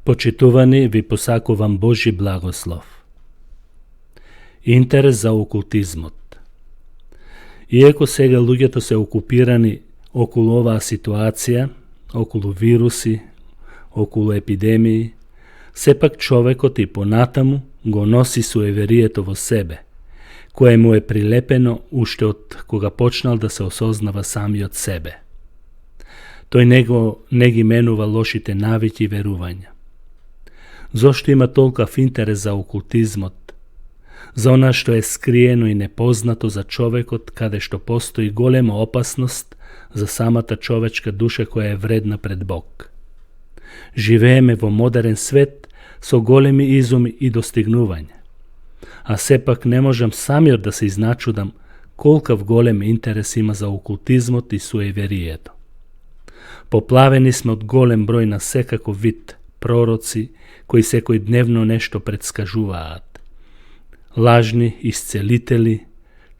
Почитувани, ви посакувам Божи благослов. Интерес за окултизмот. Иако сега луѓето се окупирани околу оваа ситуација, околу вируси, околу епидемии, сепак човекот и понатаму го носи суеверието во себе, кое му е прилепено уште од кога почнал да се осознава самиот себе. Тој не ги менува лошите навики и верувања. Зошто има толков интерес за окултизмот? За она што е скриено и непознато за човекот, каде што постои голема опасност за самата човечка душа која е вредна пред Бог. Живееме во модерен свет со големи изуми и достигнувања, а сепак не можам самиот да се изначудам колкав голем интерес има за окултизмот и суеверието. Поплавени сме од голем број на секаков вид пророци кои секојдневно нешто предскажуваат. Лажни исцелители,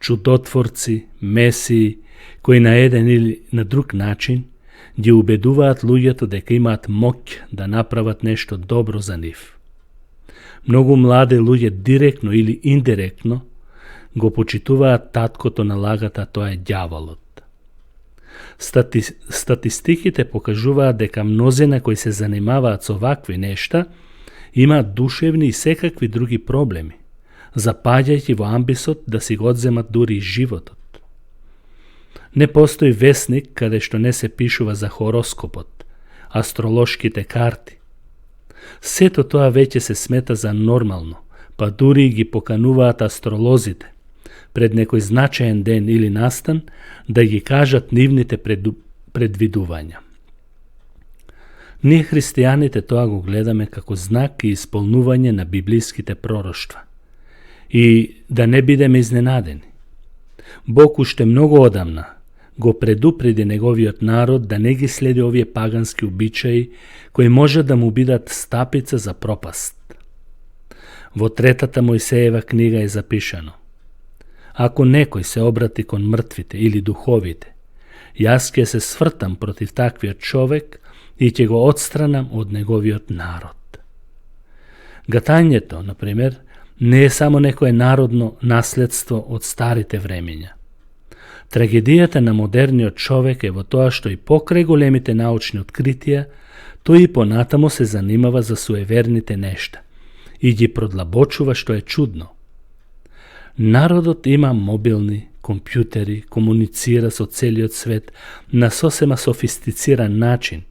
чудотворци, месии, кои на еден или на друг начин ги убедуваат луѓето дека имаат моќ да направат нешто добро за нив. Многу млади луѓе директно или индиректно го почитуваат таткото на лагата, тоа е ѓаволот. Статистиките покажуваат дека мнозина кои се занимаваат со вакви нешта имаат душевни и секакви други проблеми, запаѓајќи во амбисот да си го одземат дури и животот. Не постои весник каде што не се пишува за хороскопот, астролошките карти. Сето тоа веќе се смета за нормално, па дури ги покануваат астролозите пред некој значаен ден или настан да ги кажат нивните предвидувања. Ние христијаните тоа го гледаме како знак и исполнување на библиските пророштва. И да не бидеме изненадени. Бог уште многу одамна го предупреди неговиот народ да не ги следи овие пагански обичаи кои може да му бидат стапица за пропаст. Во 3-та Мојсеева книга е запишано: ако некој се обрати кон мртвите или духовите, јас ќе се свртам против таквиот човек и ќе го отстранам од неговиот народ. Гатањето, например, не е само некое народно наследство од старите времења. Трагедијата на модерниот човек е во тоа што и покрај големите научни откритија, тој и понатамо се занимава за суеверните нешта и ги продлабочува, што е чудно. Народот има мобилни, компјутери, комуницира со целиот свет на сосема софистициран начин,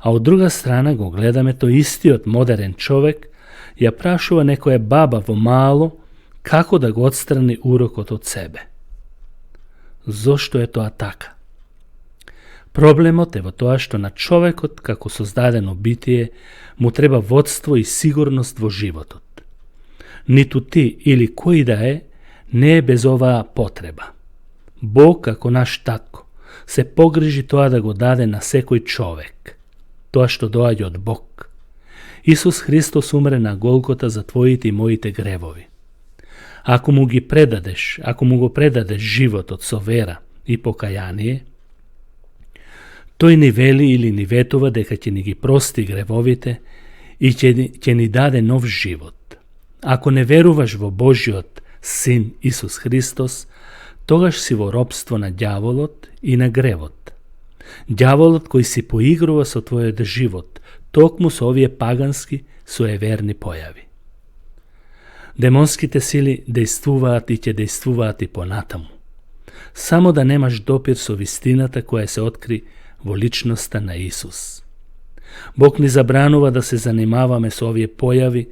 а од друга страна го гледаме тој истиот модерен човек ја прашува некоја баба во мало како да го отстрани урокот од себе. Зошто е тоа така? Проблемот е во тоа што на човекот како создадено битие му треба водство и сигурност во животот. Ниту ти или кој да е не е без оваа потреба. Бог како наш татко се погрижи тоа да го даде на секој човек, тоа што доаѓа од Бог. Исус Христос умре на Голгота за твоите и моите гревови. Ако му го предадеш животот со вера и покаяние, тој ни вели или ни ветува дека ќе ни ги прости гревовите и ќе ни даде нов живот. Ако не веруваш во Божиот Син Исус Христос, тогаш си во робство на ѓаволот и на гревот. Ѓаволот кој си поигрува со твојот живот, токму со овие пагански суеверни појави. Демонските сили дејствуваат и ќе дејствуваат и понатаму. Само да немаш допир со вистината која се откри во личноста на Исус. Бог ни забранува да се занимаваме со овие појави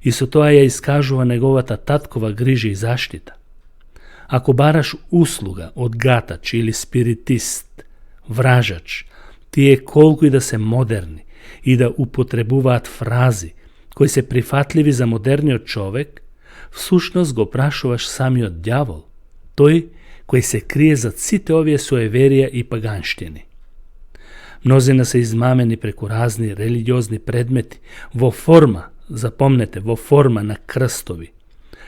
и со тоа ја искажува неговата таткова грижа и заштита. Ако бараш услуга од гатач или спиритист, вражач, тие колку и да се модерни и да употребуваат фрази кои се прифатливи за модерниот човек, всушност го прашуваш самиот ѓавол, тој кој се крие зад сите овие суеверија и паганштини. Мнозина се измамени преку разни религиозни предмети во форма, запомнете, во форма на крстови,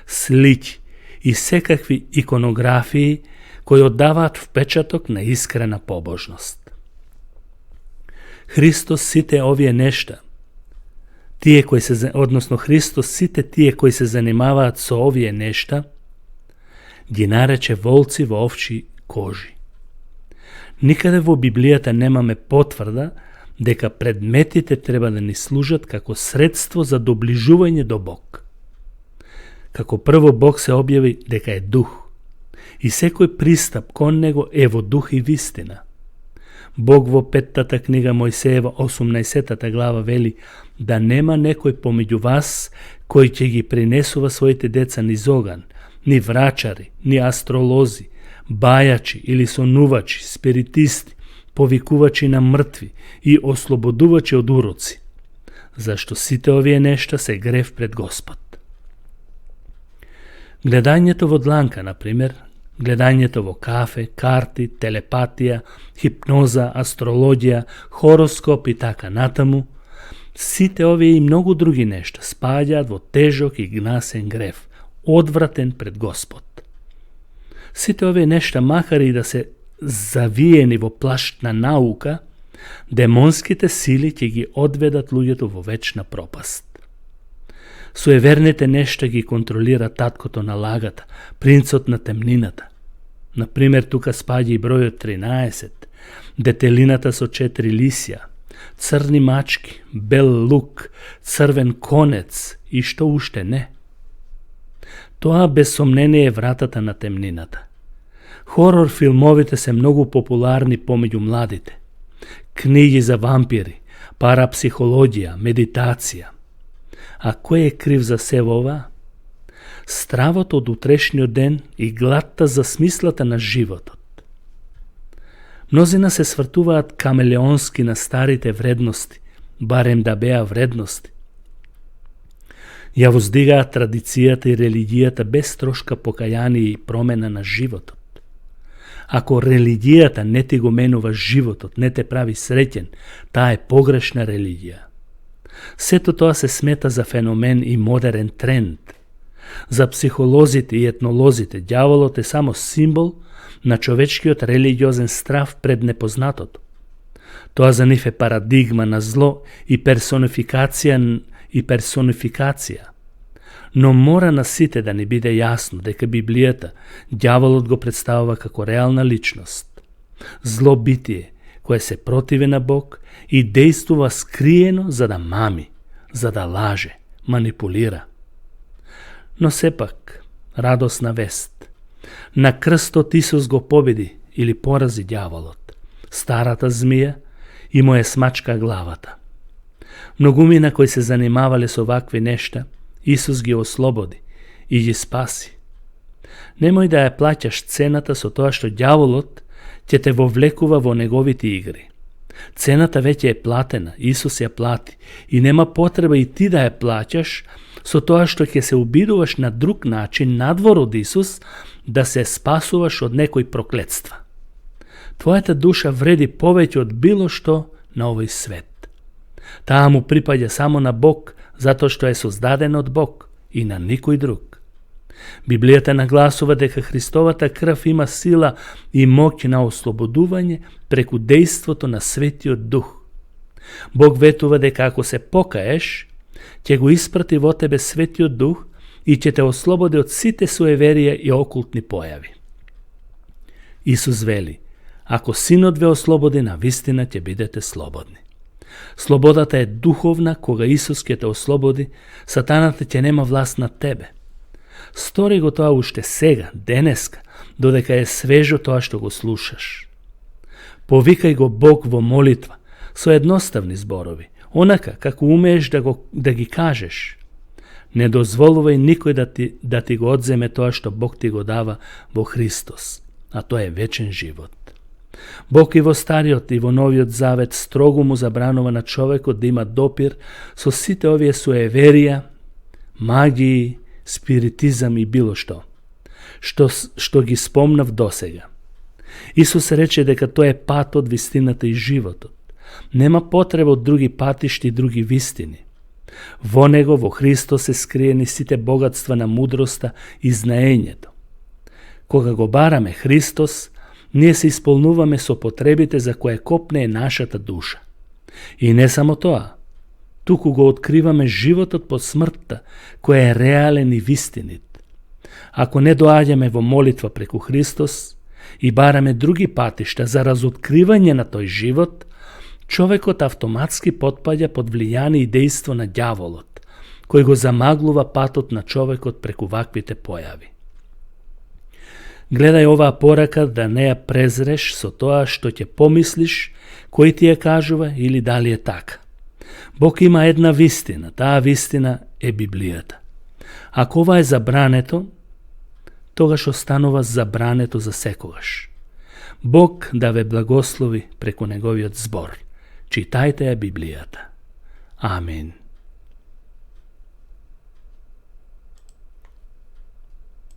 слики и секакви иконографии кои оддаваат впечаток на искрена побожност. Христос сите овие нешта тие кои се, односно Христос, сите тие кои се занимаваат со овие нешта, ги нарече волци во овчи кожи. Никаде во Библијата немаме потврда дека предметите треба да ни служат како средство за доближување до Бог. Како прво Бог се објави дека е дух и секој пристап кон него е во дух и вистина. Бог во 5-тата книга Мојсеева 18-тата глава вели да нема некој помеѓу вас кој ќе ги принесува своите деца низ оган, ни врачари, ни астролози, бајачи или сонувачи, спиритисти, повикувачи на мртви и ослободувачи од уроци, зашто сите овие нешта се грев пред Господ. Гледањето во дланка, например, гледањето во кафе, карти, телепатија, хипноза, астрологија, хороскоп и така натаму, сите овие и многу други нешта спаѓаат во тежок и гнасен грев, одвратен пред Господ. Сите овие нешта, макар и да се завиени во плашт на наука, демонските сили ќе ги одведат луѓето во вечна пропаст. Суеверните нешта ги контролира таткото на лагата, принцот на темнината. Например, тука спаѓа и бројот 13, детелината со 4 лисја, црни мачки, бел лук, црвен конец и што уште не. Тоа без сомнение е вратата на темнината. Хорор филмовите се многу популарни помеѓу младите. Книги за вампири, парапсихологија, медитација. А кој е крив за се ова? Стравот од утрешниот ден и гладта за смислата на животот. Мнозина се свртуваат камелеонски на старите вредности, барем да беа вредности. Ја воздигаат традицијата и религијата без трошка покаяние и промена на животот. Ако религијата не ти го менува животот, не те прави среќен, таа е погрешна религија. Сето тоа се смета за феномен и модерен тренд. За психолозите и етнолозите, ѓаволот е само символ на човечкиот религиозен страв пред непознатото. Тоа за нив е парадигма на зло и персонификација. Но мора на сите да ни биде јасно дека Библијата ѓаволот го представува како реална личност. Зло битие, кое се противи на Бог и дејствува скриено за да мами, за да лаже, манипулира. Но сепак, радосна вест. На крстот Исус го победи или порази ѓаволот, старата змија, и му е смачка главата. Многумина кои се занимавале со вакви нешта, Исус ги ослободи и ги спаси. Немој да ја плаќаш цената со тоа што ѓаволот ќе те вовлекува во неговите игри. Цената веќе е платена, Исус ја плати и нема потреба и ти да ја плаќаш со тоа што ќе се обидуваш на друг начин надвор од Исус да се спасуваш од некои проклетства. Твојата душа вреди повеќе од било што на овој свет. Таа му припаѓа само на Бог, затоа што е создаден од Бог и на никој друг. Библијата нагласува дека Христовата крв има сила и моќ на ослободување преку дејството на Светиот Дух. Бог ветува дека ако се покаеш, ќе го испрати во тебе Светиот Дух и ќе те ослободи од сите суеверија и окултни појави. Исус вели: ако Синот ве ослободи, на вистина ќе бидете слободни. Слободата е духовна, кога Исус ќе те ослободи, сатаната ќе нема власт над тебе. Стори го тоа уште сега, денеска, додека е свежо тоа што го слушаш. Повикај го Бог во молитва, со едноставни зборови, онака како умееш да ги кажеш. Не дозволувај никој да ти го одземе тоа што Бог ти го дава во Христос, а тоа е вечен живот. Бог и во Стариот и во Новиот Завет строго му забранува на човекот да има допир со сите овие суеверија, магии, спиритизам и било што ги спомнав досега. Исус рече дека тоа е патот, вистината и животот. Нема потреба од други патишти и други вистини. Во него, во Христос, се скриени сите богатства на мудроста и знаењето. Кога го бараме Христос, ние се исполнуваме со потребите за кое копне е нашата душа. И не само тоа. туку го откриваме животот по смртта, кој е реален и вистинит. Ако не доаѓаме во молитва преку Христос и бараме други патишта за разоткривање на тој живот, човекот автоматски потпаѓа под влијание и дејство на ѓаволот, кој го замаглува патот на човекот преку ваквите појави. Гледај оваа порака да не ја презреш со тоа што ќе помислиш, кој ти ја кажува или дали е така. Бог има една вистина, таа вистина е Библијата. Ако ова е забрането, тогаш останува забрането за секогаш. Бог да ве благослови преку неговиот збор. Читајте ја Библијата. Амин.